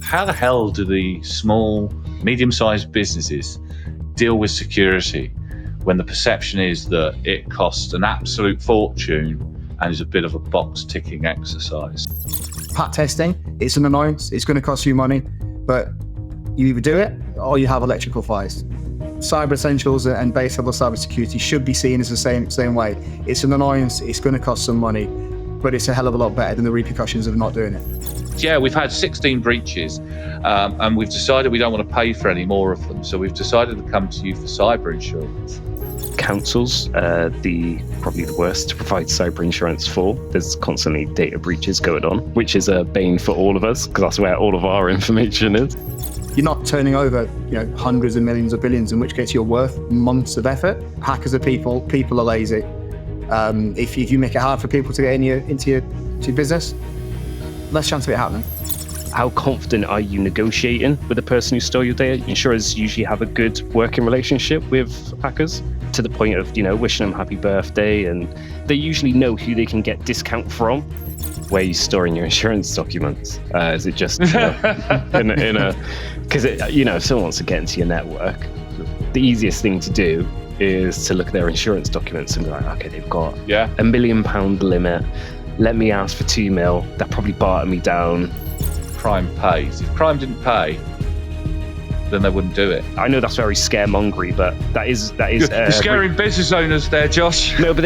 how the hell do the small, medium-sized businesses deal with security when the perception is that it costs an absolute fortune and is a bit of a box-ticking exercise? Pat testing, it's an annoyance, it's going to cost you money, but you either do it or you have electrical fires. Cyber essentials and base level cybersecurity should be seen as the same way. It's an annoyance, it's going to cost some money, but it's a hell of a lot better than the repercussions of not doing it. Yeah, we've had 16 breaches and we've decided we don't want to pay for any more of them. So we've decided to come to you for cyber insurance. Councils, probably the worst to provide cyber insurance for. There's constantly data breaches going on, which is a bane for all of us because that's where all of our information is. You're not turning over, hundreds of millions or billions, in which case you're worth months of effort. Hackers are people are lazy. If you make it hard for people to get into your business, less chance of it happening. How confident are you negotiating with the person who stole your data? Insurers usually have a good working relationship with hackers to the point of, wishing them happy birthday, and they usually know who they can get discount from. Where are you storing your insurance documents? Is it just in a? Because if someone wants to get into your network, the easiest thing to do is to look at their insurance documents and be like, okay, they've got £1 million limit. Let me ask for 2 mil. That probably bartered me down. Crime pays. If crime didn't pay, then they wouldn't do it. I know that's very scaremongery, but that is. You're scaring business owners there, Josh. No, but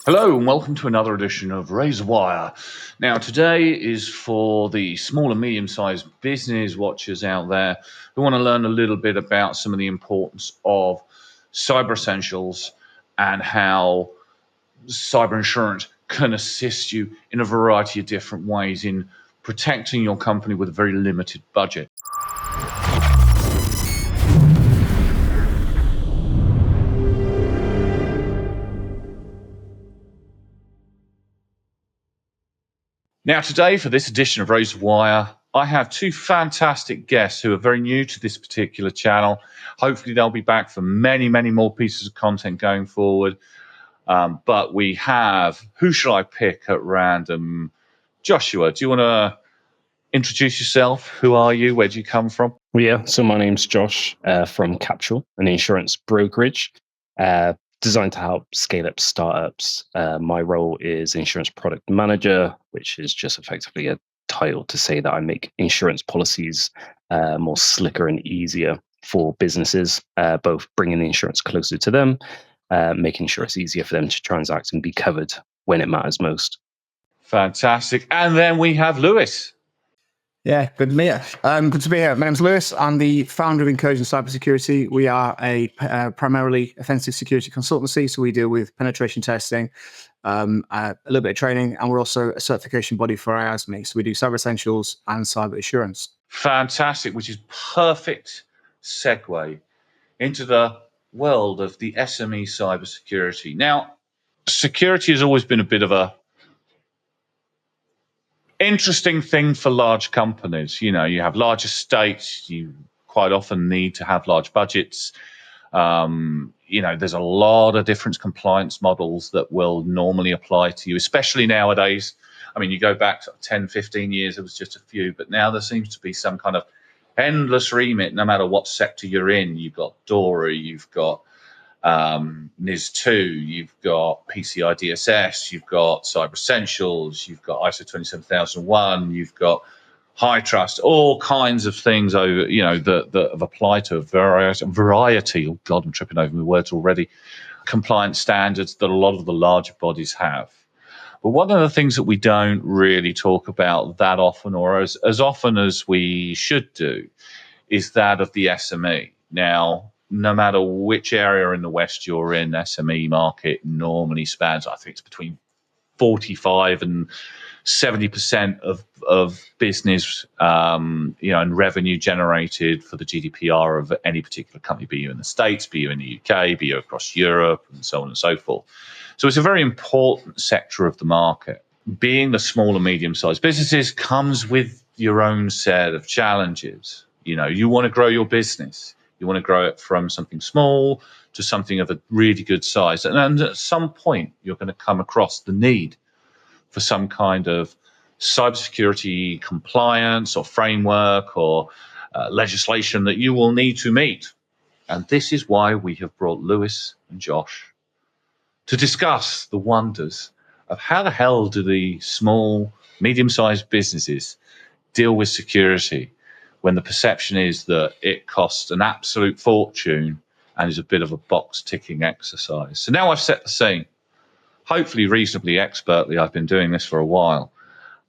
Hello and welcome to another edition of Razorwire. Now today is for the small and medium-sized business watchers out there who want to learn a little bit about some of the importance of cyber essentials and how cyber insurance can assist you in a variety of different ways in protecting your company with a very limited budget. Now today, for this edition of Razorwire, I have two fantastic guests who are very new to this particular channel. Hopefully they'll be back for many, many more pieces of content going forward. But we have, who shall I pick at random? Joshua, do you want to introduce yourself? Who are you? Where do you come from? Yeah, so my name's Josh from Capsule, an insurance brokerage designed to help scale up startups. My role is insurance product manager, which is just effectively a title to say that I make insurance policies more slicker and easier for businesses, both bringing the insurance closer to them, making sure it's easier for them to transact and be covered when it matters most. Fantastic. And then we have Lewis. Yeah, good to meet you. Good to be here. My name's Lewis. I'm the founder of Incursion Cybersecurity. We are a primarily offensive security consultancy, so we deal with penetration testing, a little bit of training, and we're also a certification body for IASME. So we do cyber essentials and cyber assurance. Fantastic, which is perfect segue into the world of the SME cybersecurity. Now, security has always been a bit of a interesting thing for large companies. You have large estates, you quite often need to have large budgets. There's a lot of different compliance models that will normally apply to you, especially nowadays. I mean, you go back to 10, 15 years, there was just a few, but now there seems to be some kind of endless remit, no matter what sector you're in. You've got DORA, you've got NIS2, you've got PCI DSS, you've got Cyber Essentials, you've got ISO 27001, you've got High Trust, all kinds of things over, that have applied to a variety. Oh God, I'm tripping over my words already. Compliance standards that a lot of the larger bodies have. But one of the things that we don't really talk about that often, or as often as we should do, is that of the SME. Now, no matter which area in the West you're in, SME market normally spans, I think it's between 45 and 70% of business, and revenue generated for the GDPR of any particular company, be you in the States, be you in the UK, be you across Europe, and so on and so forth. So it's a very important sector of the market. Being the small and medium-sized businesses comes with your own set of challenges. You want to grow your business. You want to grow it from something small to something of a really good size. And at some point, you're going to come across the need for some kind of cybersecurity compliance or framework or legislation that you will need to meet. And this is why we have brought Lewis and Josh to discuss the wonders of how the hell do the small, medium-sized businesses deal with security when the perception is that it costs an absolute fortune and is a bit of a box-ticking exercise. So now I've set the scene. Hopefully reasonably expertly, I've been doing this for a while.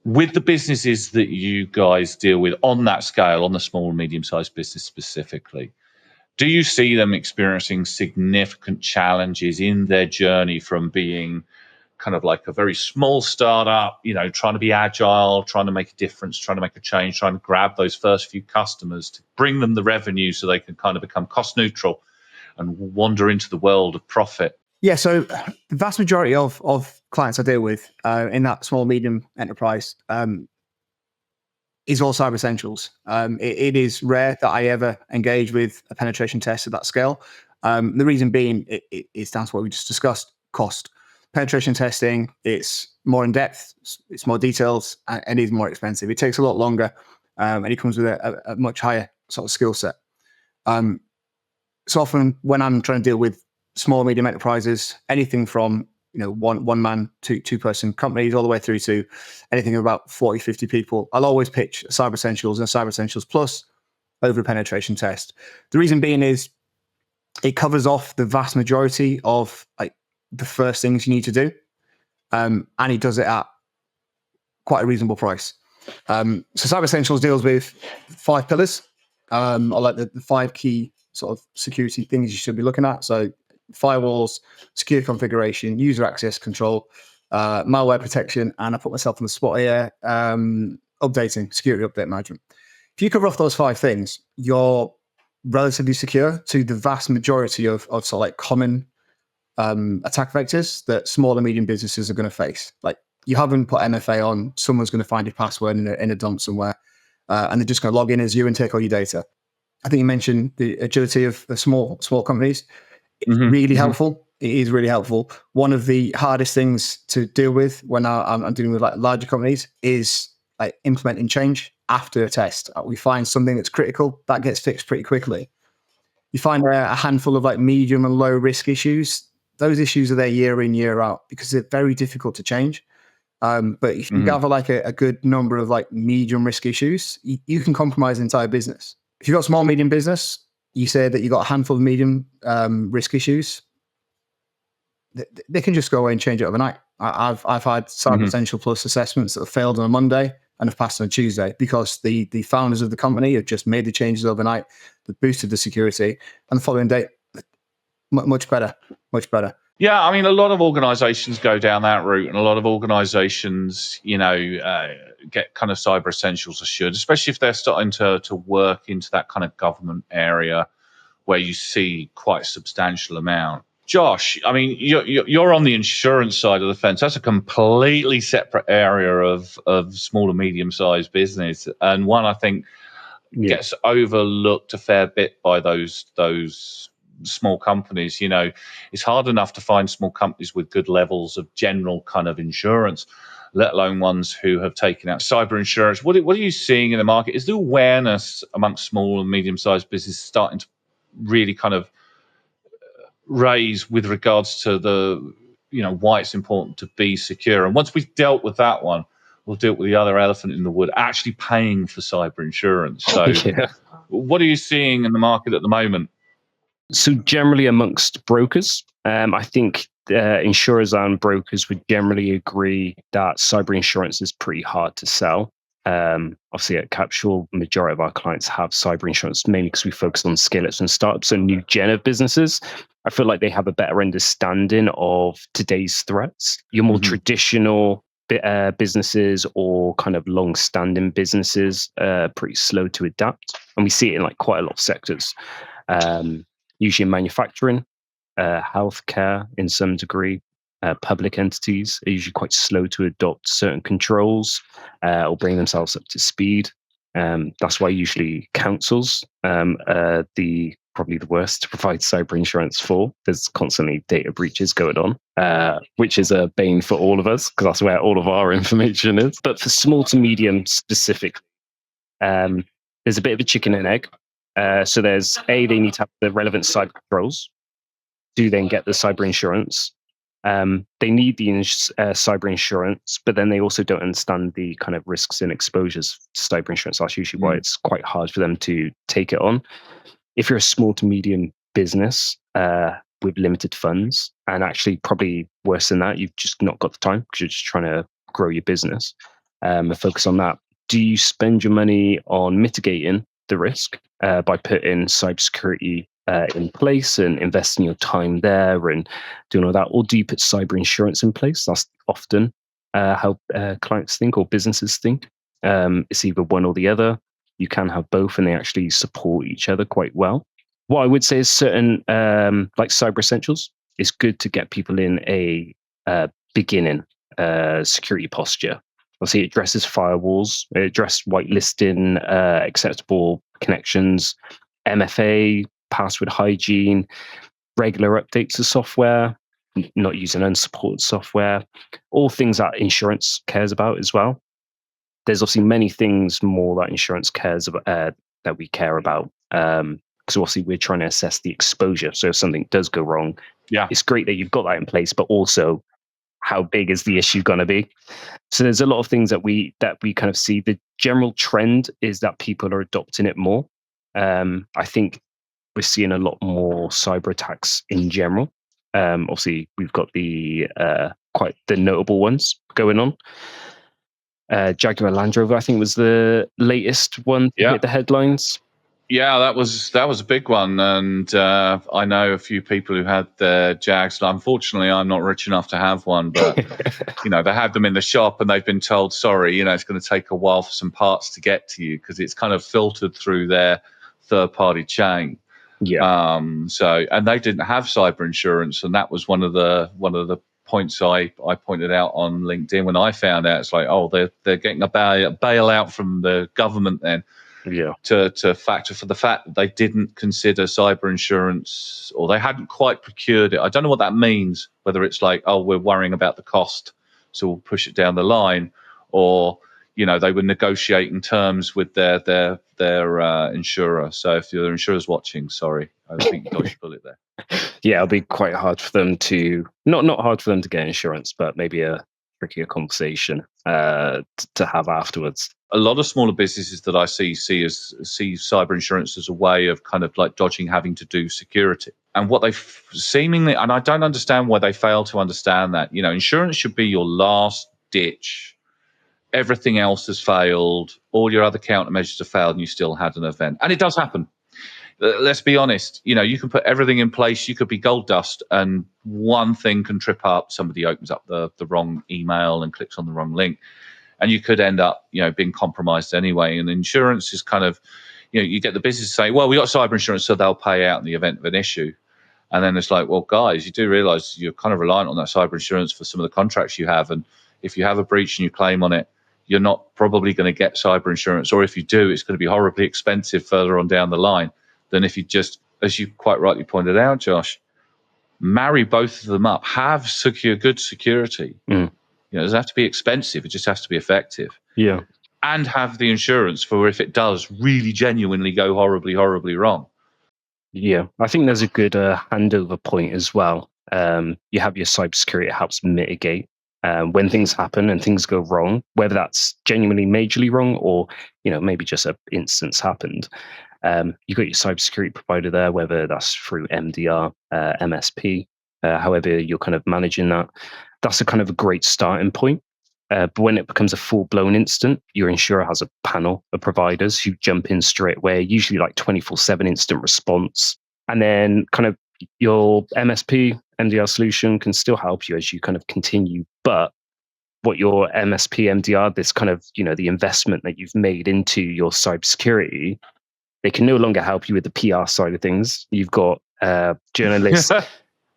With the businesses that you guys deal with on that scale, on the small and medium-sized business specifically, do you see them experiencing significant challenges in their journey from being kind of like a very small startup, trying to be agile, trying to make a difference, trying to make a change, trying to grab those first few customers to bring them the revenue so they can kind of become cost neutral and wander into the world of profit? Yeah, so the vast majority of clients I deal with in that small, medium enterprise is all cyber essentials. It is rare that I ever engage with a penetration test at that scale. The reason being, it's down to what we just discussed, cost. Penetration testing, it's more in depth, it's more details, and it is more expensive. It takes a lot longer, and it comes with a much higher sort of skill set. So often when I'm trying to deal with small, medium enterprises, anything from one man to two-person companies all the way through to anything about 40, 50 people, I'll always pitch a Cyber Essentials and a Cyber Essentials Plus over a penetration test. The reason being is it covers off the vast majority of the first things you need to do, and it does it at quite a reasonable price. So Cyber Essentials deals with 5 pillars, or like the 5 key sort of security things you should be looking at. So firewalls, secure configuration, user access control, malware protection, and I put myself on the spot here, updating, security update management. If you cover off those 5 things, you're relatively secure to the vast majority of sort of like common attack vectors that small and medium businesses are going to face. Like, you haven't put MFA on, someone's going to find your password in a dump somewhere, and they're just going to log in as you and take all your data. I think you mentioned the agility of small companies. It's really helpful. It is really helpful. One of the hardest things to deal with when I'm dealing with like larger companies is like implementing change after a test. We find something that's critical that gets fixed pretty quickly. You find a handful of like medium and low risk issues. Those issues are there year in, year out because they're very difficult to change. But if you gather like a good number of like medium risk issues, you can compromise the entire business. If you've got small, medium business, you say that you've got a handful of medium risk issues, they can just go away and change it overnight. I've had Cyber Essential Plus assessments that have failed on a Monday and have passed on a Tuesday because the founders of the company have just made the changes overnight that boosted the security, and the following day, much better. Yeah, I mean, a lot of organizations go down that route, and a lot of organizations, get kind of Cyber Essentials assured, especially if they're starting to work into that kind of government area where you see quite a substantial amount. Josh, I mean, you're on the insurance side of the fence. That's a completely separate area of small and medium-sized business, and one I think gets overlooked a fair bit by those small companies. It's hard enough to find small companies with good levels of general kind of insurance, let alone ones who have taken out cyber insurance. What are you seeing in the market? Is the awareness amongst small and medium-sized businesses starting to really kind of raise with regards to the, why it's important to be secure? And once we've dealt with that one, we'll deal with the other elephant in the wood, actually paying for cyber insurance. So what are you seeing in the market at the moment? So generally amongst brokers, I think insurers and brokers would generally agree that cyber insurance is pretty hard to sell. Obviously at Capsule, majority of our clients have cyber insurance, mainly because we focus on scale-ups and startups and new gen of businesses. I feel like they have a better understanding of today's threats. Your more traditional businesses or kind of long-standing businesses are pretty slow to adapt. And we see it in like quite a lot of sectors. Usually in manufacturing, healthcare in some degree, public entities are usually quite slow to adopt certain controls or bring themselves up to speed. That's why usually councils are the probably the worst to provide cyber insurance for. There's constantly data breaches going on, which is a bane for all of us because that's where all of our information is. But for small to medium specifically, there's a bit of a chicken and egg. So there's they need to have the relevant cyber controls to then get the cyber insurance. They need the cyber insurance, but then they also don't understand the kind of risks and exposures to cyber insurance. That's usually why it's quite hard for them to take it on. If you're a small to medium business with limited funds, and actually probably worse than that, you've just not got the time because you're just trying to grow your business and focus on that. Do you spend your money on mitigating the risk by putting cybersecurity in place and investing your time there and doing all that, or do you put cyber insurance in place? That's often how clients think or businesses think. It's either one or the other. You can have both, and they actually support each other quite well. What I would say is certain, like Cyber Essentials, it's good to get people in a beginning security posture. Obviously, it addresses firewalls, it addresses whitelisting, acceptable connections, MFA, password hygiene, regular updates to software, not using unsupported software, all things that insurance cares about as well. There's obviously many things more that insurance cares about that we care about. Because obviously we're trying to assess the exposure. So if something does go wrong, it's great that you've got that in place, but also how big is the issue going to be? So there's a lot of things that we kind of see. The general trend is that people are adopting it more. I think we're seeing a lot more cyber attacks in general. Obviously, we've got the quite the notable ones going on. Jaguar Land Rover, I think, was the latest one to hit the headlines. Yeah, that was a big one, and I know a few people who had their Jags. Unfortunately, I'm not rich enough to have one, but they had them in the shop, and they've been told, sorry, it's going to take a while for some parts to get to you because it's kind of filtered through their third-party chain. Yeah. So, and they didn't have cyber insurance, and that was one of the points I pointed out on LinkedIn when I found out. It's like, oh, they're getting a bailout from the government then. Yeah. To factor for the fact that they didn't consider cyber insurance, or they hadn't quite procured it. I don't know what that means, whether it's like, oh, we're worrying about the cost, so we'll push it down the line, or they were negotiating terms with their insurer. So if your insurer's watching, sorry, I think you dodged a bullet there. Yeah, it'll be quite hard for them to not hard for them to get insurance, but maybe a trickier conversation to have afterwards. A lot of smaller businesses that I see cyber insurance as a way of kind of like dodging having to do security. And what they seemingly, and I don't understand why they fail to understand that, insurance should be your last ditch. Everything else has failed. All your other countermeasures have failed, and you still had an event. And it does happen. Let's be honest. You can put everything in place. You could be gold dust, and one thing can trip up. Somebody opens up the wrong email and clicks on the wrong link, and you could end up, being compromised anyway. And insurance is kind of, you get the business say, well, we got cyber insurance, so they'll pay out in the event of an issue. And then it's like, well, guys, you do realize you're kind of reliant on that cyber insurance for some of the contracts you have. And if you have a breach and you claim on it, you're not probably going to get cyber insurance. Or if you do, it's going to be horribly expensive further on down the line than if you just, as you quite rightly pointed out, Josh, marry both of them up, have good security. It doesn't have to be expensive. It just has to be effective. Yeah. And have the insurance for if it does really genuinely go horribly, horribly wrong. Yeah. I think there's a good handover point as well. You have your cybersecurity, it helps mitigate when things happen and things go wrong, whether that's genuinely majorly wrong or, maybe just an instance happened. You've got your cybersecurity provider there, whether that's through MDR, MSP, however you're kind of managing that. That's a kind of a great starting point. But when it becomes a full-blown incident, your insurer has a panel of providers who jump in straight away, usually like 24/7 instant response. And then kind of your MSP, MDR solution can still help you as you kind of continue. But what your MSP, MDR, this kind of, the investment that you've made into your cybersecurity, they can no longer help you with the PR side of things. You've got journalists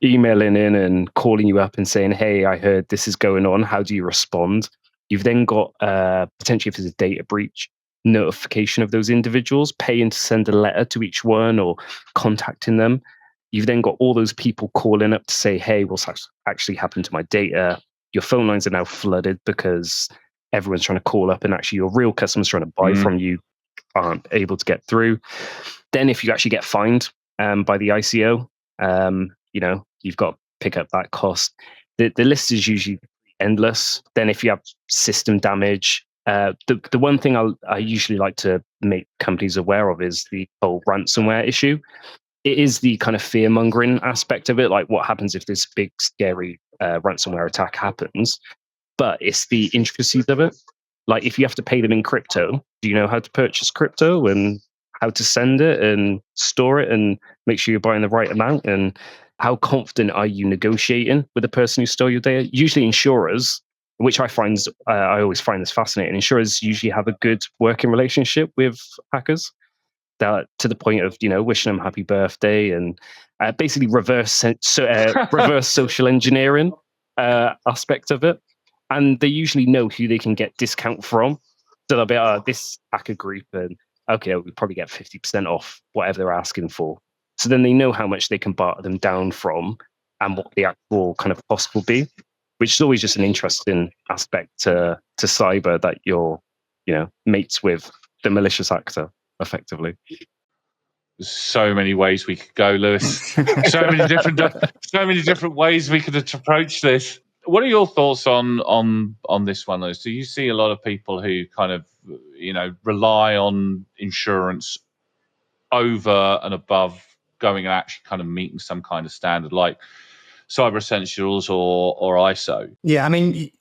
emailing in and calling you up and saying, hey, I heard this is going on. How do you respond? You've then got potentially, if there's a data breach, notification of those individuals, paying to send a letter to each one or contacting them. You've then got all those people calling up to say, hey, what's actually happened to my data? Your phone lines are now flooded because everyone's trying to call up, and actually your real customers trying to buy from you aren't able to get through. Then if you actually get fined by the ICO, you've got to pick up that cost. The list is usually endless. Then if you have system damage, the one thing I usually like to make companies aware of is the whole ransomware issue. It is the kind of fear-mongering aspect of it, like what happens if this big, scary ransomware attack happens. But it's the intricacies of it. Like if you have to pay them in crypto, do you know how to purchase crypto and how to send it and store it and make sure you're buying the right amount? And how confident are you negotiating with the person who stole your data? Usually insurers, which I always find this fascinating, insurers usually have a good working relationship with hackers. That to the point of wishing them happy birthday and basically reverse social engineering aspect of it, and they usually know who they can get discount from. So they'll be this hacker group, and okay, we probably get 50% off whatever they're asking for. So then they know how much they can barter them down from, and what the actual kind of cost will be, which is always just an interesting aspect to cyber, that you're mates with the malicious actor. Effectively, so many ways we could go, Lewis. so many different ways we could approach this. What are your thoughts on this one, Lewis? Do you see a lot of people who kind of rely on insurance over and above going and actually kind of meeting some kind of standard like Cyber Essentials or ISO? Yeah, I mean,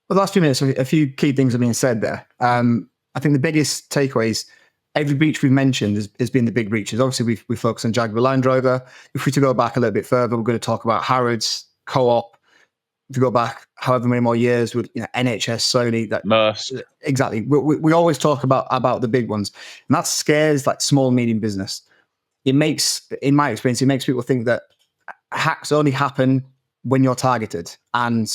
the last few minutes, a few key things have been said there. I think the biggest takeaways. Every breach we've mentioned has been the big breaches. Obviously, we focus on Jaguar Land Rover. If we to go back a little bit further, we're going to talk about Harrods, Co-op. If you go back however many more years with NHS, Sony, that Maersk. Exactly. We always talk about the big ones, and that scares like small, medium business. It makes, in my experience, it makes people think that hacks only happen when you're targeted. And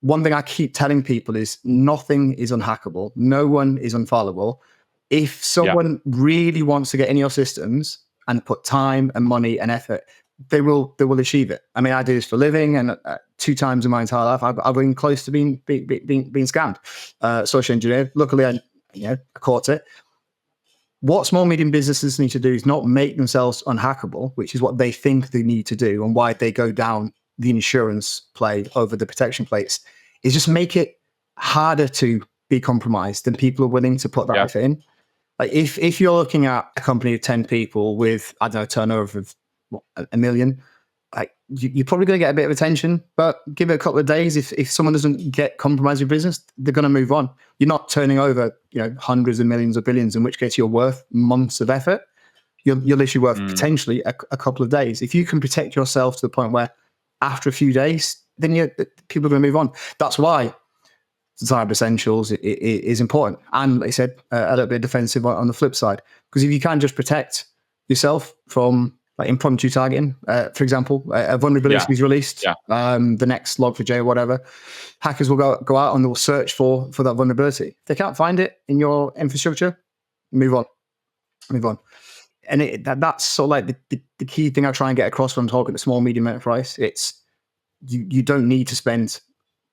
one thing I keep telling people is nothing is unhackable. No one is unfallible. If someone really wants to get in your systems and put time and money and effort, they will achieve it. I mean, I do this for a living, and 2 times in my entire life, I've been close to being scammed. Social engineer. Luckily, I caught it. What small medium businesses need to do is not make themselves unhackable, which is what they think they need to do, and why they go down the insurance play over the protection plates. Is just make it harder to be compromised than people are willing to put that effort in. Like if you're looking at a company of 10 people with, I don't know, turnover of $1 million, like you're probably going to get a bit of attention, but give it a couple of days. If someone doesn't get compromised with business, they're going to move on. You're not turning over, hundreds of millions or billions, in which case you're worth months of effort. You're literally worth potentially a couple of days. If you can protect yourself to the point where after a few days, then people are going to move on. That's why Cyber Essentials is important. And like I said, a little bit defensive on the flip side. Because if you can just protect yourself from like impromptu targeting, for example, a vulnerability is released, the next Log4j or whatever, hackers will go out and they'll search for that vulnerability. If they can't find it in your infrastructure, move on. And that's sort of like the key thing I try and get across when I'm talking to small, medium enterprise. It's you don't need to spend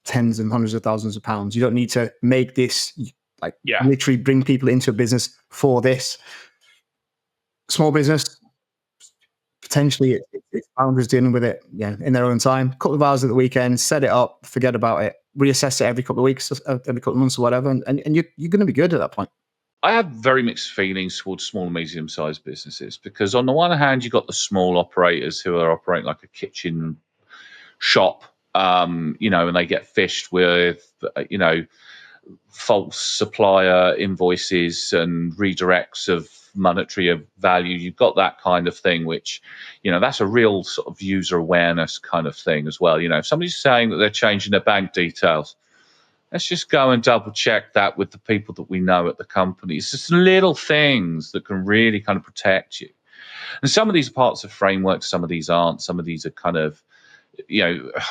tens and hundreds of thousands of pounds. You don't need to make this literally bring people into a business for this. Small business, potentially it's founders dealing with it in their own time. A couple of hours at the weekend, set it up, forget about it, reassess it every couple of weeks, every couple of months or whatever, and you're going to be good at that point. I have very mixed feelings towards small and medium-sized businesses because on the one hand, you've got the small operators who are operating like a kitchen shop, and they get fished with, false supplier invoices and redirects of monetary value. You've got that kind of thing, which, that's a real sort of user awareness kind of thing as well. If somebody's saying that they're changing their bank details, let's just go and double check that with the people that we know at the company. It's just little things that can really kind of protect you. And some of these are parts of frameworks, some of these aren't. Some of these are kind of,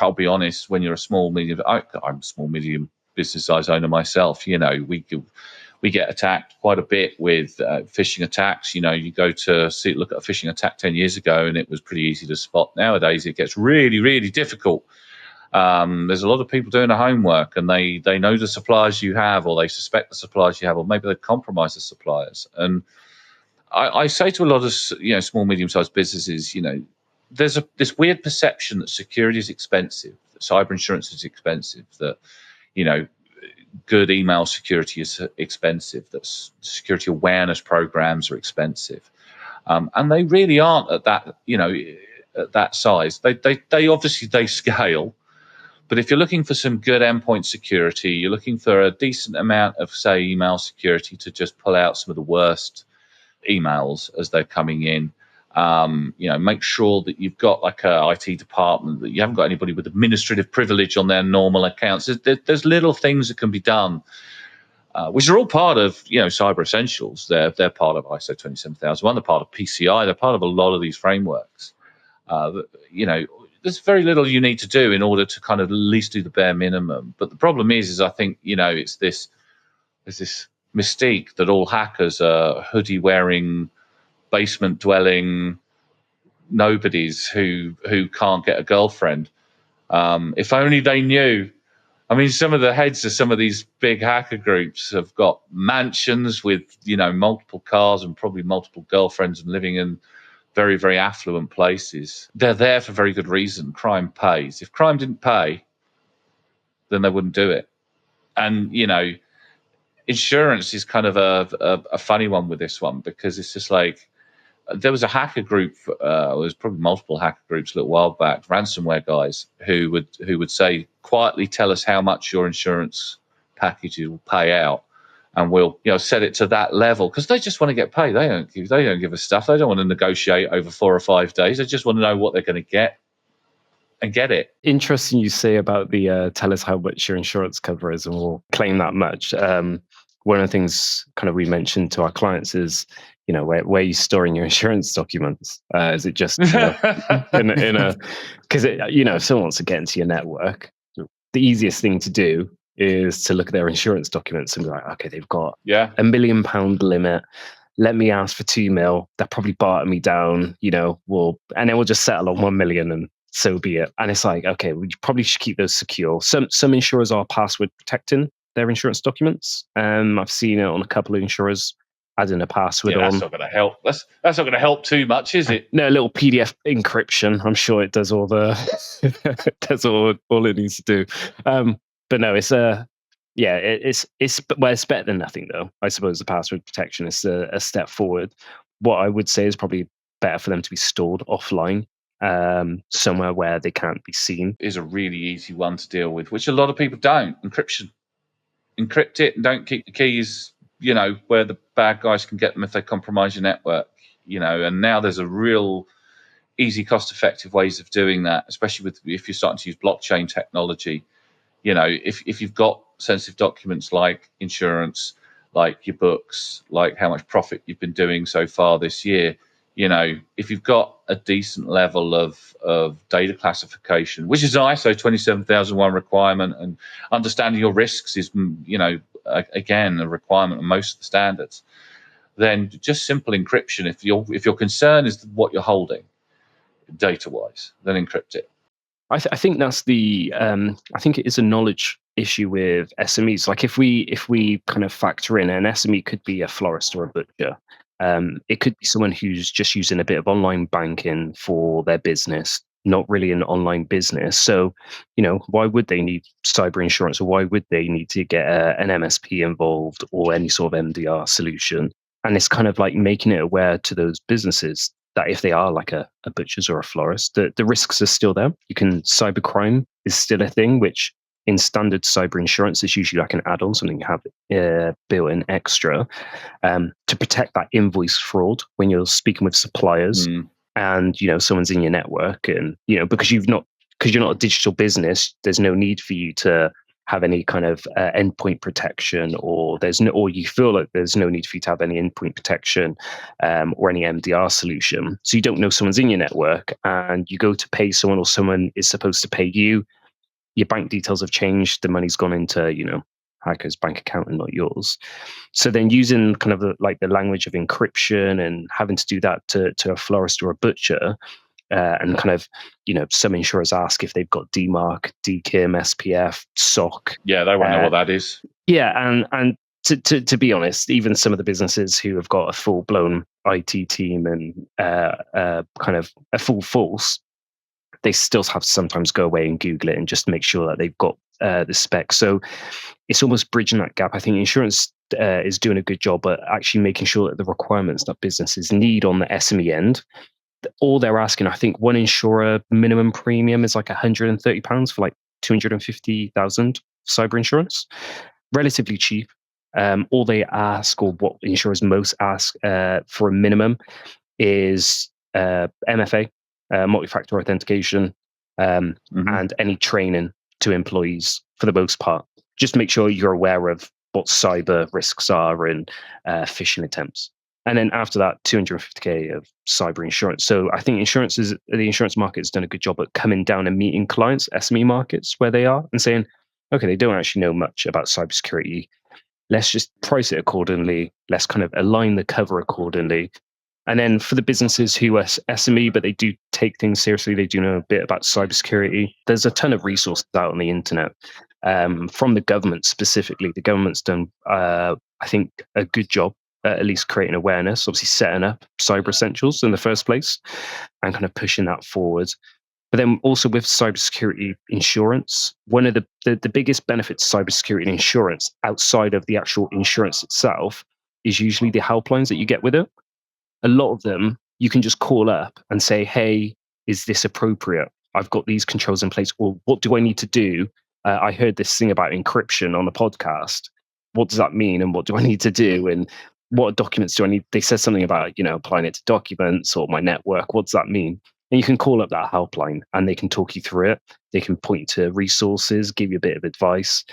I'll be honest, when you're a small, medium, I'm a small, medium business size owner myself, we We get attacked quite a bit with phishing attacks. You go to look at a phishing attack 10 years ago, and it was pretty easy to spot. Nowadays, it gets really, really difficult. There's a lot of people doing the homework, and they know the suppliers you have, or they suspect the suppliers you have, or maybe they compromise the suppliers. And I say to a lot of small, medium-sized businesses, there's this weird perception that security is expensive, that cyber insurance is expensive, that good email security is expensive, that security awareness programs are expensive, and they really aren't at that at that size. They obviously scale, but if you're looking for some good endpoint security, you're looking for a decent amount of, say, email security to just pull out some of the worst emails as they're coming in. Make sure that you've got like a IT department, that you haven't got anybody with administrative privilege on their normal accounts. There's little things that can be done, which are all part of Cyber Essentials. They're part of ISO 27001. They're part of PCI. They're part of a lot of these frameworks. There's very little you need to do in order to kind of at least do the bare minimum. But the problem is I think it's this mystique that all hackers are hoodie wearing, basement dwelling nobodies who can't get a girlfriend. If only they knew. I mean, some of the heads of some of these big hacker groups have got mansions with multiple cars and probably multiple girlfriends and living in very, very affluent places. They're there for very good reason. Crime pays. If crime didn't pay, then they wouldn't do it. And insurance is kind of a funny one with this one, because it's just like, there was a hacker group, there was probably multiple hacker groups a little while back, ransomware guys, who would say, quietly tell us how much your insurance package will pay out, and we'll set it to that level, because they just want to get paid. They don't give us stuff. They don't want to negotiate over 4 or 5 days. They just want to know what they're going to get and get it. Interesting you say about the tell us how much your insurance cover is, and we'll claim that much. One of the things kind of we mentioned to our clients is, where are you storing your insurance documents? Is it just in a because if someone wants to get into your network, the easiest thing to do is to look at their insurance documents and be like, okay, they've got £1 million limit. Let me ask for 2 mil. They'll probably barter me down, and then we'll just settle on 1 million, and so be it. And it's like, okay, we probably should keep those secure. Some insurers are password protecting their insurance documents. I've seen it on a couple of insurers adding a password on. That's not going to help. That's not going to help too much, is it? No, a little PDF encryption. I'm sure it does all does all it needs to do. But no, it's better than nothing, though. I suppose the password protection is a step forward. What I would say is probably better for them to be stored offline, somewhere where they can't be seen. Is a really easy one to deal with, which a lot of people don't. Encryption. Encrypt it and don't keep the keys, where the bad guys can get them if they compromise your network, and now there's a real easy, cost-effective ways of doing that, especially if you're starting to use blockchain technology. If you've got sensitive documents like insurance, like your books, like how much profit you've been doing so far this year, if you've got a decent level of data classification, which is an ISO 27001 requirement, and understanding your risks is, again, a requirement of most of the standards, then just simple encryption. If your concern is what you're holding data-wise, then encrypt it. I think that's I think it is a knowledge issue with SMEs. Like if we kind of factor in, an SME could be a florist or a butcher. It could be someone who's just using a bit of online banking for their business, not really an online business. So, why would they need cyber insurance, or why would they need to get an MSP involved or any sort of MDR solution? And it's kind of like making it aware to those businesses that if they are like a butcher's or a florist, the risks are still there. Cybercrime is still a thing, which in standard cyber insurance is usually like an add-on, something you have built in extra to protect that invoice fraud when you're speaking with suppliers and someone's in your network, and because you're not a digital business, there's no need for you to have any kind of endpoint protection, or you feel like there's no need for you to have any endpoint protection or any MDR solution. So you don't know someone's in your network, and you go to pay someone, or someone is supposed to pay you. Your bank details have changed. The money's gone into hacker's bank account and not yours. So then using kind of the language of encryption and having to do that to a florist or a butcher, and kind of, some insurers ask if they've got DMARC, DKIM, SPF, SOC. Yeah, they won't know what that is. Yeah, and to be honest, even some of the businesses who have got a full-blown IT team and kind of a full force, they still have to sometimes go away and Google it and just make sure that they've got the spec. So it's almost bridging that gap. I think insurance is doing a good job at actually making sure that the requirements that businesses need on the SME end, all they're asking, I think one insurer minimum premium is like £130 for like 250,000 cyber insurance, relatively cheap. All they ask, or what insurers most ask for a minimum, is MFA, multi-factor authentication, and any training to employees for the most part. Just make sure you're aware of what cyber risks are and phishing attempts. And then after that, 250k of cyber insurance. So I think the insurance market has done a good job at coming down and meeting clients, SME markets, where they are, and saying, okay, they don't actually know much about cybersecurity. Let's just price it accordingly. Let's kind of align the cover accordingly. And then for the businesses who are SME, but they do take things seriously, they do know a bit about cybersecurity, there's a ton of resources out on the internet. From the government specifically, the government's done, I think, a good job at least creating awareness, obviously setting up Cyber Essentials in the first place and kind of pushing that forward. But then also with cybersecurity insurance, one of the biggest benefits of cybersecurity insurance outside of the actual insurance itself is usually the helplines that you get with it. A lot of them, you can just call up and say, hey, is this appropriate? I've got these controls in place. Or what do I need to do? I heard this thing about encryption on the podcast. What does that mean? And what do I need to do? And what documents do I need? They said something about, applying it to documents or my network. What does that mean? And you can call up that helpline and they can talk you through it. They can point you to resources, give you a bit of advice,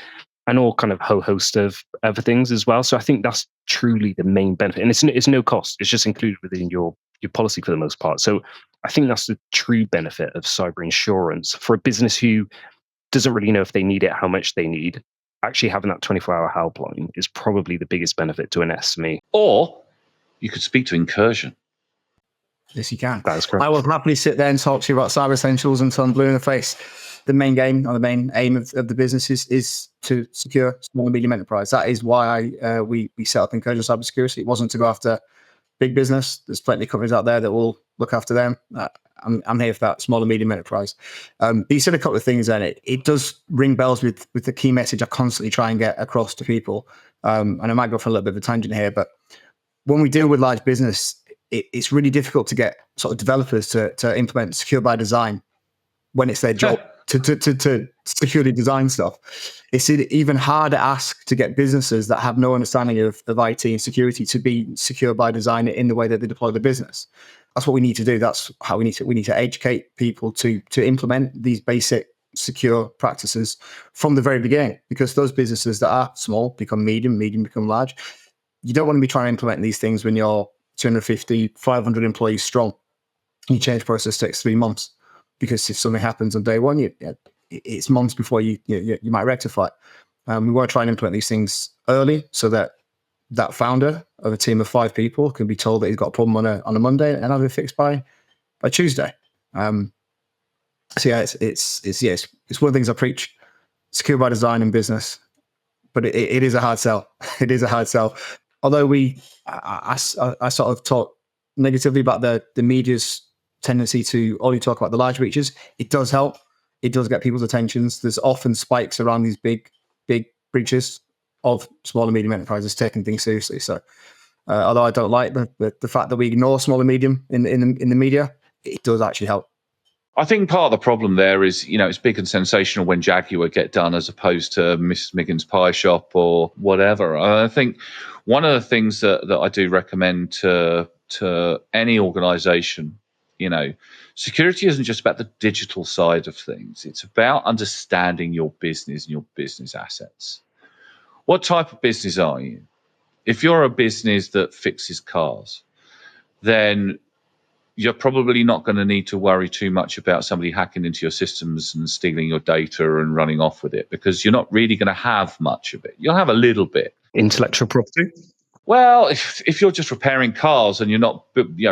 and all kind of host of other things as well. So I think that's truly the main benefit. And it's no cost. It's just included within your policy for the most part. So I think that's the true benefit of cyber insurance for a business who doesn't really know if they need it, how much they need. Actually having that 24-hour helpline is probably the biggest benefit to an SME. Or you could speak to Incursion. Yes, you can. That is correct. I will happily sit there and talk to you about Cyber Essentials until I'm blue in the face. The main game, or the main aim of the business is to secure small and medium enterprise. That is why we set up Incursion Cybersecurity. It wasn't to go after big business. There's plenty of companies out there that will look after them. I'm here for that small and medium enterprise. But you said a couple of things, and it does ring bells with the key message I constantly try and get across to people. And I might go for a little bit of a tangent here, but when we deal with large business, it's really difficult to get sort of developers to implement secure by design when it's their job to securely design stuff. It's even harder ask to get businesses that have no understanding of IT and security to be secure by design in the way that they deploy the business. That's what we need to do. That's how we need to educate people to implement these basic secure practices from the very beginning, because those businesses that are small become medium become large. You don't want to be trying to implement these things when you're 250, 500 employees strong. Your change process takes 3 months, because if something happens on day one, it's months before you might rectify it. We want to try and implement these things early so that founder of a team of 5 people can be told that he's got a problem on a Monday and have it fixed by Tuesday. So yeah, it's one of the things I preach: secure by design in business. But it is a hard sell. It is a hard sell. Although I sort of talk negatively about the media's tendency to only talk about the large breaches. It does help. It does get people's attentions. There's often spikes around these big breaches of small and medium enterprises taking things seriously. So although I don't like the fact that we ignore small and medium in the media, it does actually help. I think part of the problem there is, it's big and sensational when Jaguar get done as opposed to Mrs. Miggins' Pie Shop or whatever. I think one of the things that I do recommend to any organization, security isn't just about the digital side of things. It's about understanding your business and your business assets. What type of business are you? If you're a business that fixes cars, then you're probably not going to need to worry too much about somebody hacking into your systems and stealing your data and running off with it, because you're not really going to have much of it. You'll have a little bit. Intellectual property? Well, if you're just repairing cars and you're not,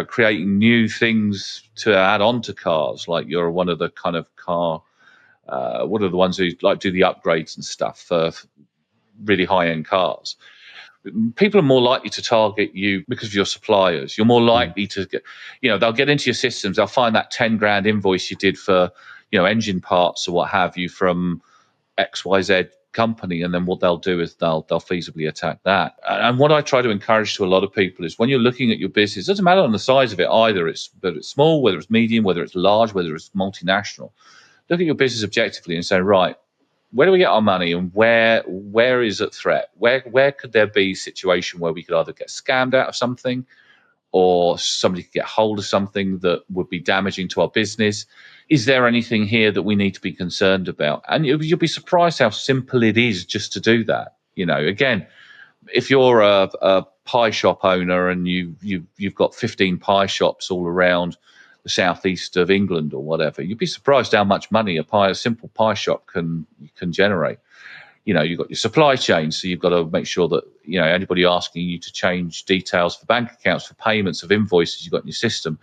creating new things to add on to cars, like you're one of the kind of car, what are the ones who like do the upgrades and stuff for really high-end cars, people are more likely to target you because of your suppliers. You're more likely to get, they'll get into your systems. They'll find that 10 grand invoice you did for, engine parts or what have you from XYZ company. And then what they'll do is they'll feasibly attack that. And what I try to encourage to a lot of people is when you're looking at your business, it doesn't matter on the size of it either. Whether it's small, whether it's medium, whether it's large, whether it's multinational. Look at your business objectively and say, right, where do we get our money, and where is it threat? Where could there be a situation where we could either get scammed out of something, or somebody could get hold of something that would be damaging to our business? Is there anything here that we need to be concerned about? And you'll be surprised how simple it is just to do that. Again, if you're a pie shop owner and you've got 15 pie shops all around the southeast of England or whatever, you'd be surprised how much money a simple pie shop can generate. You've got your supply chain, so you've got to make sure that anybody asking you to change details for bank accounts, for payments of invoices you've got in your system,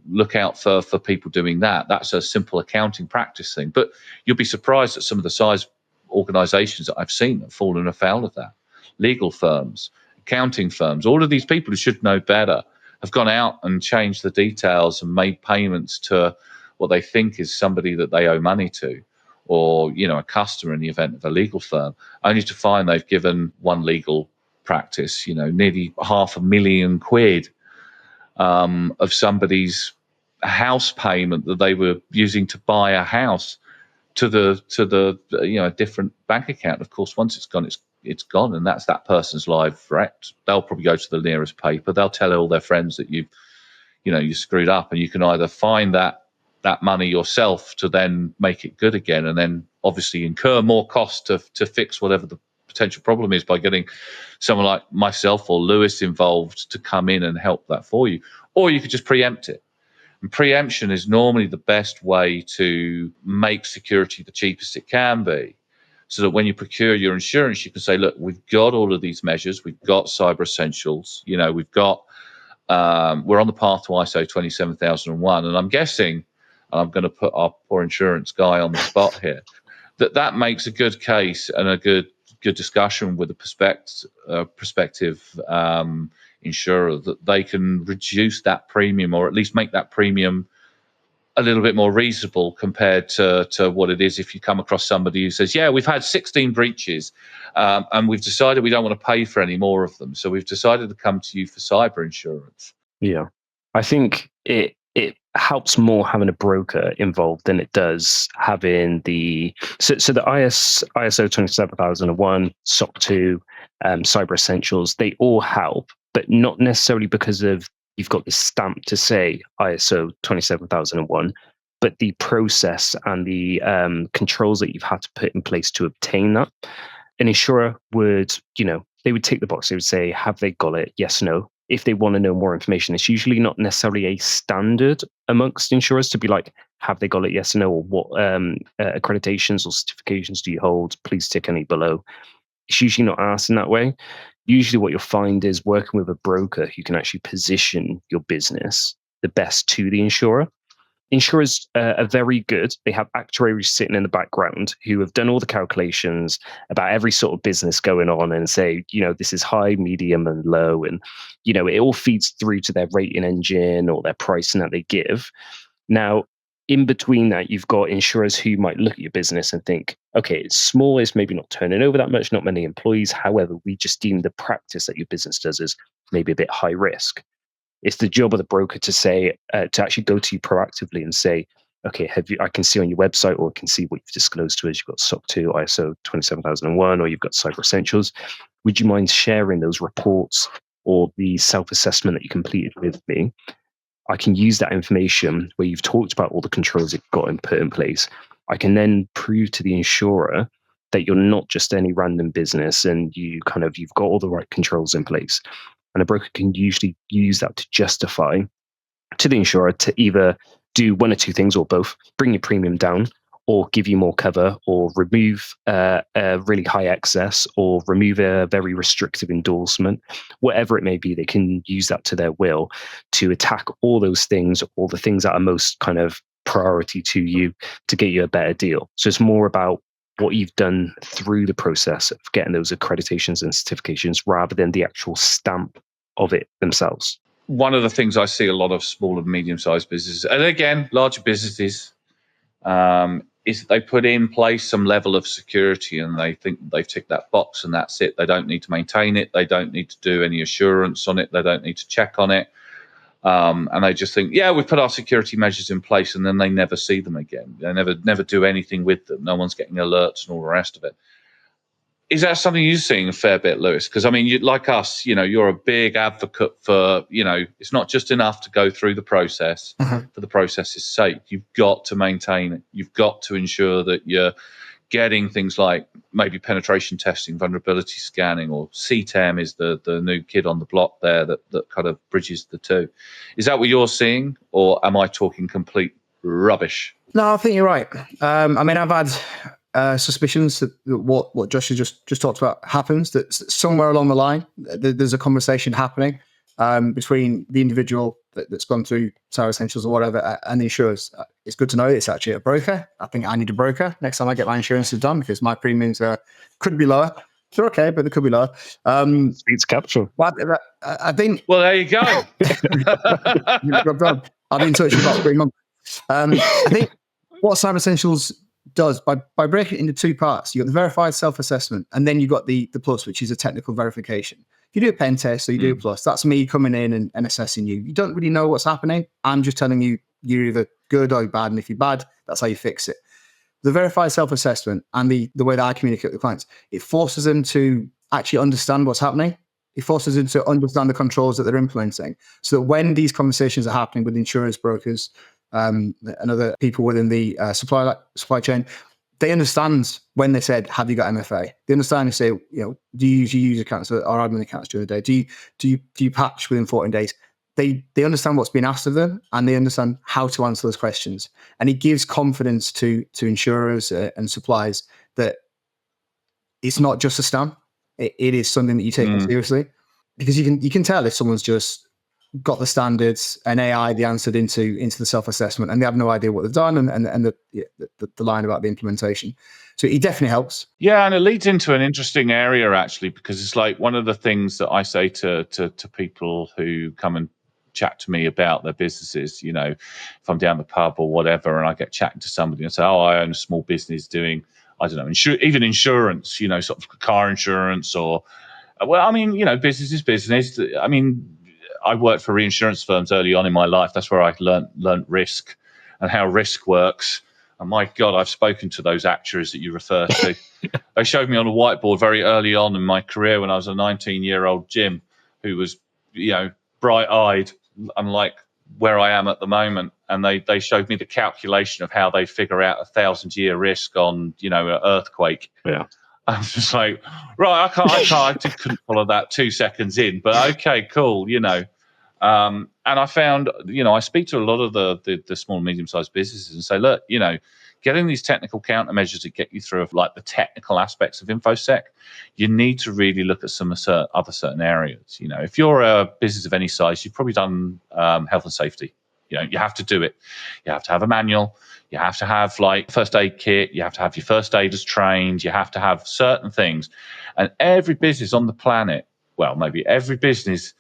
look out for people doing that. That's a simple accounting practice thing. But you'll be surprised at some of the size organizations that I've seen that have fallen afoul of that. Legal firms, accounting firms, all of these people who should know better have gone out and changed the details and made payments to what they think is somebody that they owe money to, or a customer in the event of a legal firm, only to find they've given one legal practice nearly £500,000 of somebody's house payment that they were using to buy a house to the a different bank account. Of course, once it's gone, it's gone, and that's that person's life wrecked. They'll probably go to the nearest paper. They'll tell all their friends that you screwed up, and you can either find that money yourself to then make it good again, and then obviously incur more cost to fix whatever the potential problem is by getting someone like myself or Lewis involved to come in and help that for you. Or you could just preempt it. And preemption is normally the best way to make security the cheapest it can be, so that when you procure your insurance, you can say, look, we've got all of these measures. We've got cyber essentials. We've got, we're on the path to ISO 27001. And I'm guessing, and I'm going to put our poor insurance guy on the spot here, that makes a good case and a good discussion with a prospective insurer, that they can reduce that premium, or at least make that premium a little bit more reasonable compared to what it is if you come across somebody who says, yeah, we've had 16 breaches and we've decided we don't want to pay for any more of them, so we've decided to come to you for cyber insurance. Yeah, I think it helps more having a broker involved than it does having the ISO 27001, SOC 2, Cyber Essentials. They all help, but not necessarily because of you've got this stamp to say ISO 27001, but the process and the controls that you've had to put in place to obtain that. An insurer would, they would tick the box. They would say, have they got it? Yes, no. If they want to know more information, it's usually not necessarily a standard amongst insurers to be like, have they got it? Yes or no? Or what accreditations or certifications do you hold? Please tick any below. It's usually not asked in that way. Usually what you'll find is working with a broker who can actually position your business the best to the insurer. Insurers are very good. They have actuaries sitting in the background who have done all the calculations about every sort of business going on and say, this is high, medium, and low. And, it all feeds through to their rating engine or their pricing that they give. Now, in between that, you've got insurers who might look at your business and think, okay, it's small, it's maybe not turning over that much, not many employees. However, we just deem the practice that your business does as maybe a bit high risk. It's the job of the broker to say, to actually go to you proactively and say, okay, I can see on your website, or I can see what you've disclosed to us. You've got SOC 2, ISO 27001, or you've got Cyber Essentials. Would you mind sharing those reports or the self-assessment that you completed with me? I can use that information where you've talked about all the controls you've got and put in place. I can then prove to the insurer that you're not just any random business and you've got all the right controls in place. And a broker can usually use that to justify to the insurer to either do one or two things or both: bring your premium down, or give you more cover, or remove a really high excess, or remove a very restrictive endorsement. Whatever it may be, they can use that to their will to attack all those things, all the things that are most kind of priority to you, to get you a better deal. So it's more about what you've done through the process of getting those accreditations and certifications, rather than the actual stamp of it themselves. One of the things I see a lot of small and medium-sized businesses, and again, larger businesses, is that they put in place some level of security and they think they've ticked that box and that's it. They don't need to maintain it. They don't need to do any assurance on it. They don't need to check on it. And they just think, yeah, we've put our security measures in place, and then they never see them again. They never do anything with them. No one's getting alerts and all the rest of it. Is that something you're seeing a fair bit, Lewis? Because, I mean, like us, you're a big advocate for, it's not just enough to go through the process for the process's sake. You've got to maintain it. You've got to ensure that you're getting things like maybe penetration testing, vulnerability scanning, or CTEM is the new kid on the block there that kind of bridges the two. Is that what you're seeing, or am I talking complete rubbish? No, I think you're right. I mean, I've had suspicions that what Josh just talked about happens, that somewhere along the line there's a conversation happening between the individual that's gone through Cyber Essentials or whatever and the insurers. It's good to know it's actually a broker. I think I need a broker next time I get my insurances done, because my premiums could be lower. They're okay, but they could be lower. It's Capsule. I think. Well, there you go. I've been in touch for about 3 months. I think what Cyber Essentials does, by breaking it into two parts, you got the verified self-assessment, and then you got the plus, which is a technical verification. If you do a pen test or you do a plus, that's me coming in and assessing you. You don't really know what's happening. I'm just telling you you're either good or bad, and if you're bad, that's how you fix it. The verified self-assessment and the way that I communicate with clients, it forces them to actually understand what's happening. It forces them to understand the controls that they're implementing, so that when these conversations are happening with insurance brokers and other people within the supply chain, they understand when they said, "Have you got MFA?" They understand and say, "Do you use your user accounts or admin accounts during the day? Do you patch within 14 days?" They understand what's being asked of them, and they understand how to answer those questions. And it gives confidence to insurers and suppliers that it's not just a stamp; it is something that you take seriously, because you can tell if someone's just got the standards and AI they answered into the self-assessment, and they have no idea what they've done, and the line about the implementation. So it definitely helps. Yeah, and it leads into an interesting area, actually, because it's like one of the things that I say to people who come and chat to me about their businesses, if I'm down the pub or whatever, and I get chatting to somebody and say, "Oh, I own a small business doing, I don't know, even insurance, sort of car insurance, or, well, I mean, business is business. I mean, I worked for reinsurance firms early on in my life. That's where I learned risk and how risk works. And my God, I've spoken to those actuaries that you refer to. They showed me on a whiteboard very early on in my career when I was a 19-year-old Jim who was, bright-eyed, unlike where I am at the moment. And they showed me the calculation of how they figure out 1,000-year risk on, an earthquake. Yeah. I was just like, right, I couldn't follow that 2 seconds in, but okay, cool, And I found, I speak to a lot of the small and medium-sized businesses and say, look, getting these technical countermeasures that get you through like the technical aspects of InfoSec, you need to really look at some other certain areas. If you're a business of any size, you've probably done health and safety. You have to do it. You have to have a manual. You have to have like first aid kit. You have to have your first aiders trained. You have to have certain things. And every business on the planet, well, maybe every business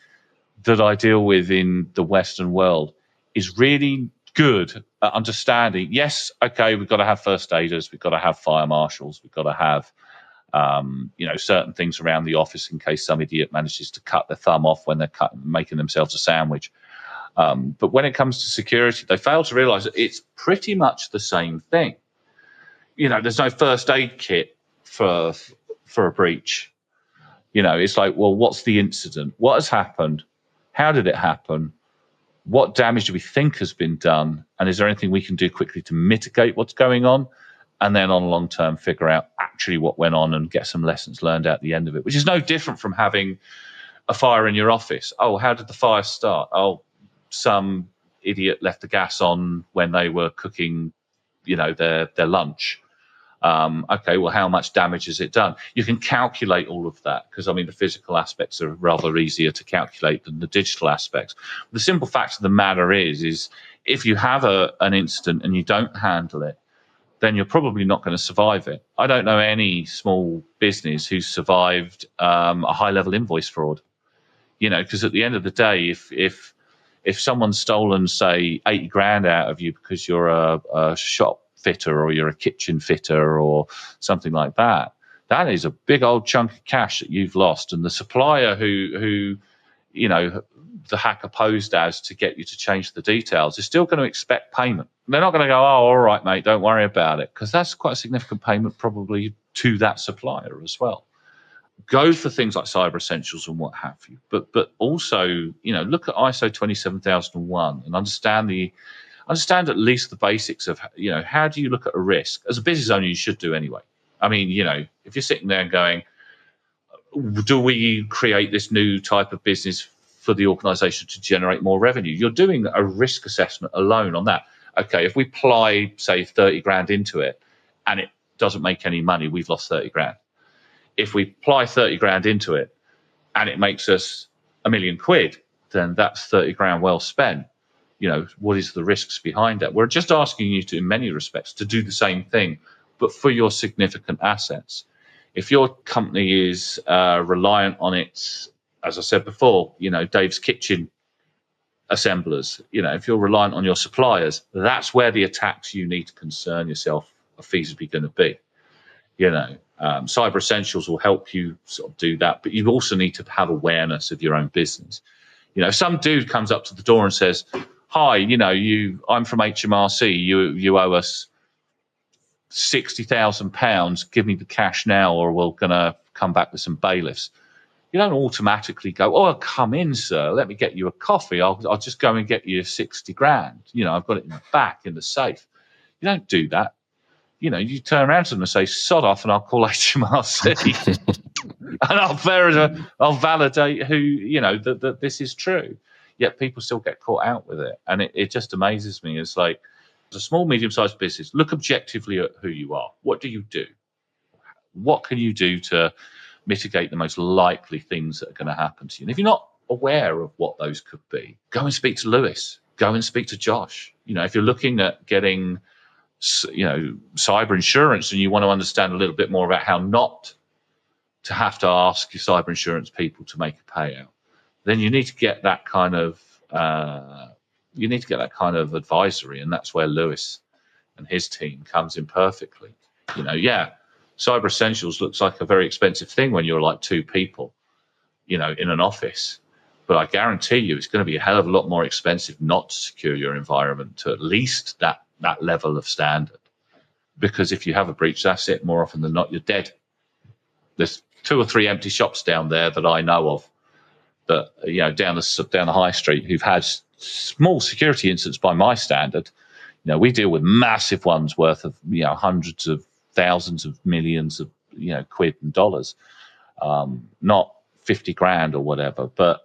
that I deal with in the Western world is really good at understanding, yes, okay, we've got to have first aiders, we've got to have fire marshals, we've got to have, certain things around the office in case some idiot manages to cut their thumb off when they're making themselves a sandwich. But when it comes to security, they fail to realize that it's pretty much the same thing. There's no first aid kit for a breach. It's like, well, what's the incident? What has happened? How did it happen? What damage do we think has been done? And is there anything we can do quickly to mitigate what's going on? And then on long term, figure out actually what went on and get some lessons learned at the end of it, which is no different from having a fire in your office. Oh, how did the fire start? Oh, some idiot left the gas on when they were cooking, their lunch. Okay, well, how much damage has it done? You can calculate all of that because, the physical aspects are rather easier to calculate than the digital aspects. The simple fact of the matter is if you have an incident and you don't handle it, then you're probably not going to survive it. I don't know any small business who's survived a high-level invoice fraud, because at the end of the day, if someone's stolen, say, 80 grand out of you because you're a shop fitter or you're a kitchen fitter or something like that, that is a big old chunk of cash that you've lost. And the supplier who the hacker posed as to get you to change the details is still going to expect payment. They're not going to go, oh, all right, mate, don't worry about it, because that's quite a significant payment probably to that supplier as well. Go for things like Cyber Essentials and what have you, but also, look at ISO 27001 and understand at least the basics of, how do you look at a risk? As a business owner, you should do anyway. If you're sitting there and going, do we create this new type of business for the organization to generate more revenue? You're doing a risk assessment alone on that. Okay, if we apply, say, 30 grand into it and it doesn't make any money, we've lost 30 grand. If we apply 30 grand into it and it makes us £1 million, then that's 30 grand well spent. What is the risks behind that? We're just asking you to, in many respects, to do the same thing, but for your significant assets. If your company is reliant on its, as I said before, Dave's Kitchen assemblers, if you're reliant on your suppliers, that's where the attacks you need to concern yourself are feasibly going to be. Cyber Essentials will help you sort of do that, but you also need to have awareness of your own business. If some dude comes up to the door and says, hi, I'm from HMRC, you owe us £60,000, give me the cash now or we're going to come back with some bailiffs. You don't automatically go, oh, come in, sir, let me get you a coffee. I'll just go and get you 60 grand. I've got it in the back in the safe. You don't do that. You turn around to them and say, sod off, and I'll call HMRC. And I'll validate who, that this is true. Yet people still get caught out with it. And it just amazes me. It's like, as a small, medium-sized business, look objectively at who you are. What do you do? What can you do to mitigate the most likely things that are going to happen to you? And if you're not aware of what those could be, go and speak to Lewis. Go and speak to Josh. If you're looking at getting, cyber insurance and you want to understand a little bit more about how not to have to ask your cyber insurance people to make a payout, then you need to get that kind of advisory, and that's where Lewis and his team comes in perfectly. Cyber Essentials looks like a very expensive thing when you're like two people, in an office. But I guarantee you it's going to be a hell of a lot more expensive not to secure your environment to at least that level of standard. Because if you have a breach, that's it. More often than not, you're dead. There's 2 or 3 empty shops down there that I know of that, down the high street who've had small security incidents by my standard. We deal with massive ones worth of, hundreds of thousands of millions of, quid and dollars, not 50 grand or whatever, but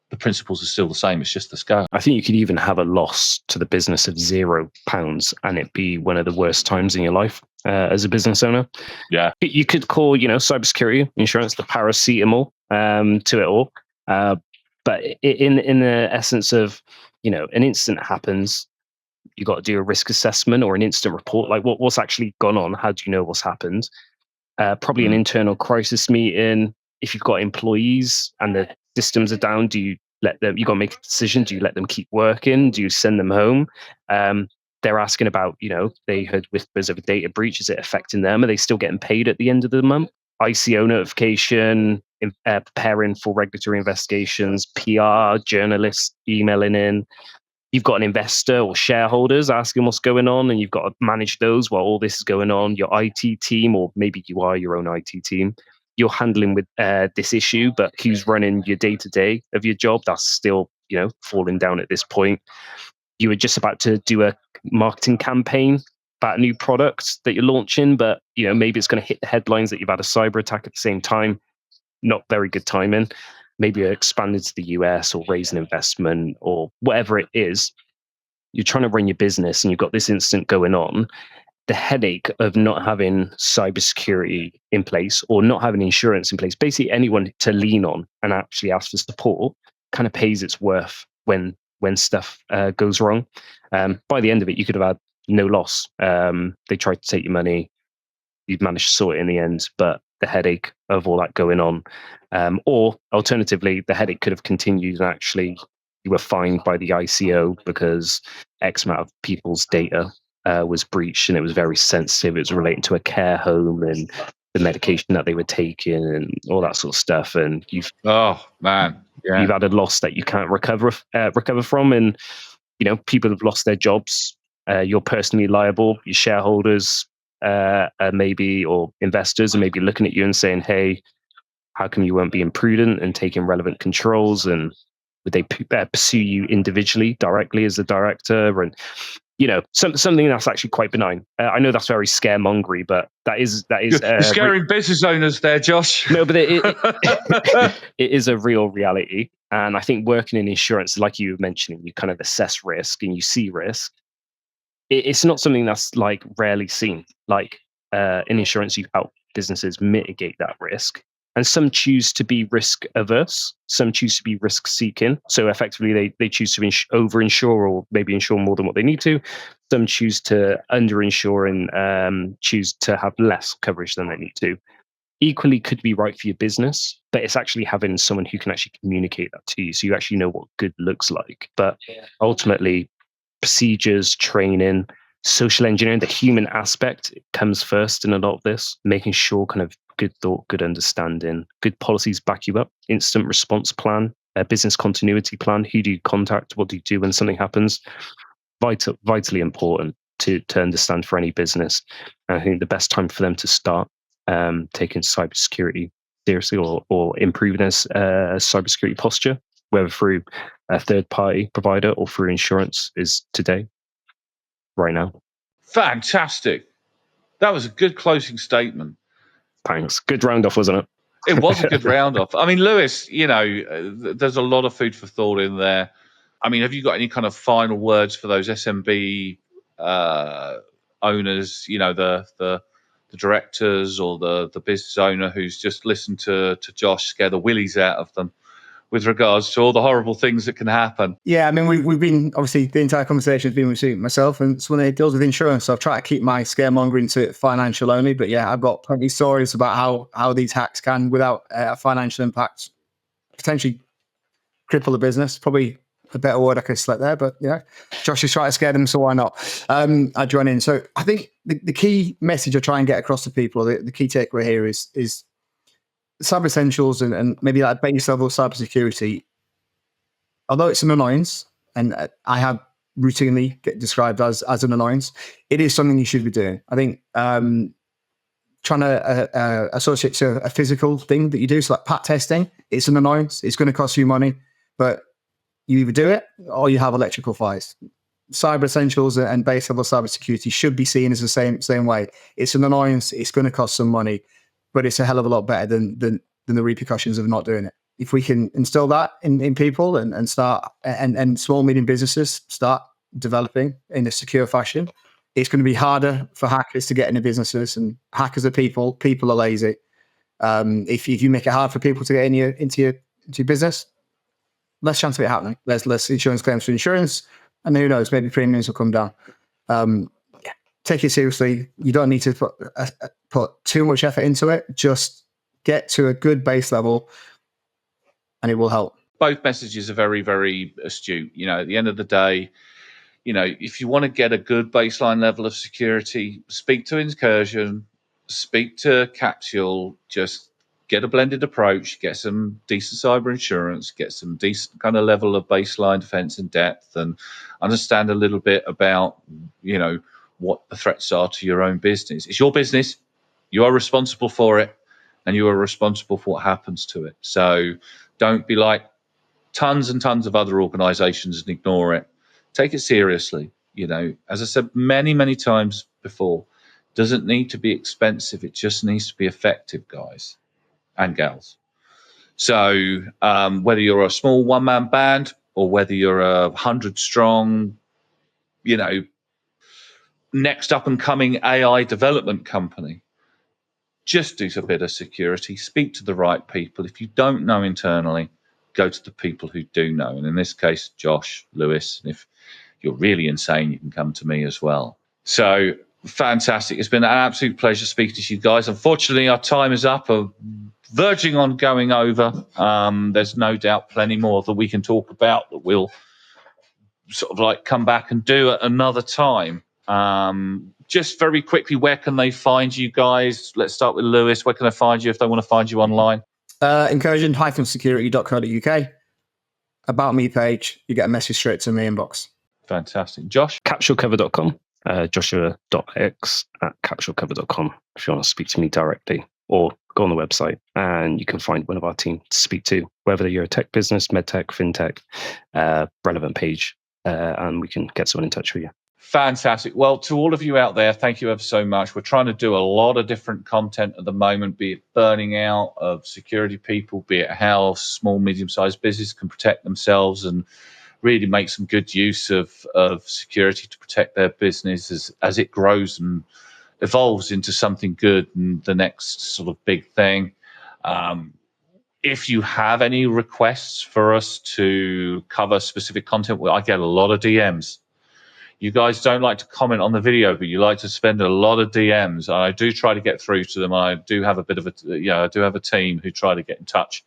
the principles are still the same. It's just the scale. I think you could even have a loss to the business of £0 and it be one of the worst times in your life as a business owner. Yeah. You could call, cybersecurity insurance the paracetamol to it all. But in the essence of, an incident happens, you got to do a risk assessment or an incident report, like what's actually gone on. How do you know what's happened? Probably an internal crisis meeting. If you've got employees and the systems are down, do you let them, you got to make a decision. Do you let them keep working? Do you send them home? They're asking about, they heard whispers of a data breach. Is it affecting them? Are they still getting paid at the end of the month? ICO notification, preparing for regulatory investigations, PR, journalists emailing in. You've got an investor or shareholders asking what's going on, and you've got to manage those while all this is going on. Your IT team, or maybe you are your own IT team, you're handling with this issue, but who's running your day-to-day of your job? That's still, falling down at this point. You were just about to do a marketing campaign about a new product that you're launching, but, maybe it's going to hit the headlines that you've had a cyber attack at the same time. Not very good timing. Maybe you're expanding to the US or raising investment or whatever it is. you're trying to run your business and you've got this incident going on, the headache of not having cybersecurity in place or not having insurance in place, basically anyone to lean on and actually ask for support, kind of pays its worth when stuff goes wrong. By the end of it, you could have had no loss. They tried to take your money, you've managed to sort it in the end, but the headache of all that going on, or alternatively, the headache could have continued and actually you were fined by the ICO because X amount of people's data was breached and it was very sensitive. It was relating to a care home and the medication that they were taking and all that sort of stuff. And you've you've had a loss that you can't recover from, and people have lost their jobs. You're personally liable. Your shareholders, maybe, or investors are maybe looking at you and saying, "Hey, how come you weren't being prudent and taking relevant controls?" And would they pursue you individually, directly as a director? And something that's actually quite benign. I know that's very scaremongery, but that is You're scaring business owners there, Josh. No, but it is a real reality. And I think working in insurance, like you were mentioning, you kind of assess risk and you see risk. It's not something that's like rarely seen. Like in insurance, you help businesses mitigate that risk. And some choose to be risk averse. Some choose to be risk seeking. So effectively, they choose to over-insure or maybe insure more than what they need to. Some choose to under-insure and choose to have less coverage than they need to. Equally could be right for your business, but it's actually having someone who can actually communicate that to you, so you actually know what good looks like. But ultimately, procedures, training, social engineering, the human aspect comes first in a lot of this, making sure kind of good thought, good understanding, good policies back you up, instant response plan, a business continuity plan. Who do you contact? What do you do when something happens? Vitally important to understand for any business. And I think the best time for them to start taking cybersecurity seriously or improving their cybersecurity posture, whether through a third-party provider or through insurance, is today, right now. Fantastic. That was a good closing statement. Thanks. Good round off, wasn't it? It was a good round off. I mean, Lewis, there's a lot of food for thought in there. I mean, have you got any kind of final words for those SMB owners, the directors or the business owner who's just listened to Josh scare the willies out of them with regards to all the horrible things that can happen? Yeah, I mean, we've been, obviously, the entire conversation has been with myself and someone that deals with insurance. So I've tried to keep my scaremongering to financial only. But yeah, I've got plenty of stories about how these hacks can, without a financial impact, potentially cripple the business. Probably a better word I could select there. But yeah, Josh is trying to scare them, so why not? I join in. So I think the key message I try and get across to people, the key takeaway here is cyber essentials and maybe that base level of cybersecurity. Although it's an annoyance, and I have routinely get described as an annoyance, it is something you should be doing. I think trying to associate to a physical thing that you do, so like pat testing, it's an annoyance. It's going to cost you money, but you either do it or you have electrical fires. Cyber essentials and base level cybersecurity should be seen as the same way. It's an annoyance. It's going to cost some money, but it's a hell of a lot better than the repercussions of not doing it. If we can instill that in people and start and small, medium businesses start developing in a secure fashion, it's going to be harder for hackers to get into businesses. And hackers are people. People are lazy. If you make it hard for people to get into your business, less chance of it happening. Less insurance claims for insurance, and who knows, maybe premiums will come down. Take it seriously. You don't need to put too much effort into it. Just get to a good base level, and it will help. Both messages are very, very astute. At the end of the day, if you want to get a good baseline level of security, speak to Incursion, speak to Capsule, just get a blended approach, get some decent cyber insurance, get some decent kind of level of baseline defense and depth, and understand a little bit about, what the threats are to your own business. It's your business. You are responsible for it, and you are responsible for what happens to it. So don't be like tons and tons of other organizations and ignore it. Take it seriously. As I said many, many times before, doesn't need to be expensive. It just needs to be effective, guys and gals. So whether you're a small one-man band or whether you're 100 strong, next up and coming AI development company. Just do a bit of security, speak to the right people. If you don't know internally, go to the people who do know. And in this case, Josh, Lewis, and if you're really insane, you can come to me as well. So fantastic. It's been an absolute pleasure speaking to you guys. Unfortunately, our time is up, verging on going over. There's no doubt plenty more that we can talk about that we'll sort of like come back and do at another time. Just very quickly, where can they find you guys? Let's start with Lewis. Where can they find you if they want to find you online? Incursion-security.co.uk. About me page. You get a message straight to my inbox. Fantastic. Josh? Capsulecover.com. Joshua.x@capsulecover.com if you want to speak to me directly, or go on the website and you can find one of our team to speak to, whether you're a tech business, medtech, fintech, relevant page, and we can get someone in touch with you. Fantastic. Well, to all of you out there, thank you ever so much. We're trying to do a lot of different content at the moment, be it burning out of security people, be it how small, medium-sized business can protect themselves and really make some good use of security to protect their business as it grows and evolves into something good and the next sort of big thing. If you have any requests for us to cover specific content, I get a lot of DMs. You guys don't like to comment on the video, but you like to spend a lot of DMs. I do try to get through to them. I do have a bit of a team who try to get in touch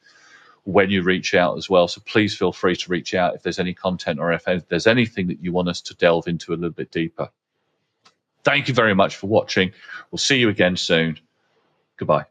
when you reach out as well. So please feel free to reach out if there's any content or if there's anything that you want us to delve into a little bit deeper. Thank you very much for watching. We'll see you again soon. Goodbye.